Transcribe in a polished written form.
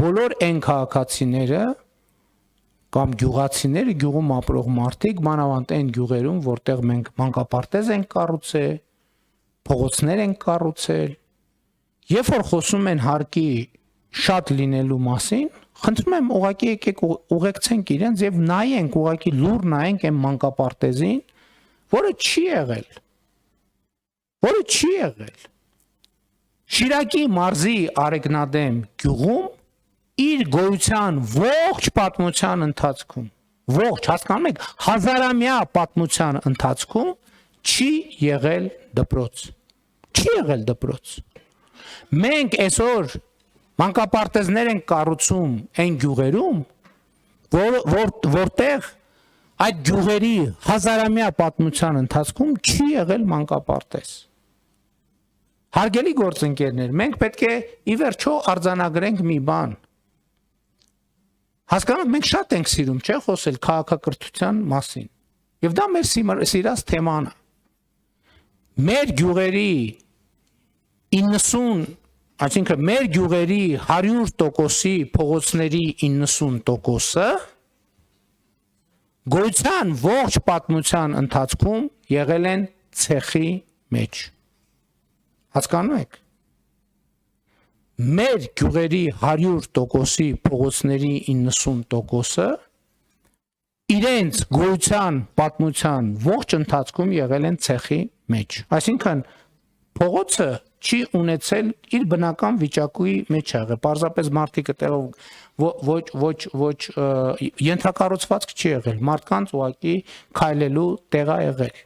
բոլոր այն քաղաքացիները կամ գյուղացիները, գյուղում ապրող մարդիկ, մանավանդ այն գյուղերում, որտեղ մենք մանկապարտեզ ենք կառուցել, փողոցներ ենք կառուցել, երբ որ խոսում են հարկի շատ լինելու մասին, խնդրում եմ ուղղակի եկեք ուղեկցենք իրենց եւ նայենք, ուղղակի լուր նայենք այն մանկապարտեզին, որը չի եղել։ Շիրակի մարզի Արեգնադեմ գյուղում իր գոյության ողջ պատմության ընթացքում, ողջ, հասկանում եք, հազարամյա պատմության ընթացքում չի եղել դպրոց։ Չի եղել դպրոց։ Մենք այսօր մանկապարտեզներ ենք կառուցում այն գյուղերում, որտեղ այդ գյուղերի հազարամյա պատմության ընթացքում չի եղել մանկապարտեզ։ Հարգելի գործընկերներ, մենք պետք է ի վերջո արձանագրենք մի բան։ Հասկանում եք, մենք շատ ենք սիրում, չէ՞, խոսել քաղաքակրթության մասին։ Եվ դա մեր սիրած թեման է։ Մեր գյուղերի 90, այսինքն մեր գյուղերի 100%-ի փողոցների 90%-ը գոյության ողջ պատմության ընթացքում եղել են ցեխի մեջ։ Հասկանում եք։ Մեր գյուղերի 100%-ի փողոցների 90%-ը իրենց գոյության պատմության ողջ ընթացքում եղել են ցեխի մեջ։ Այսինքն փողոցը չի ունեցել իր բնական վիճակի մեջ եղել։ Պարզապես մարդիկ այդտեղով ոչ ենթակառուցվածք չի եղել, մարդկանց ուղղակի քայլելու տեղ ա եղել։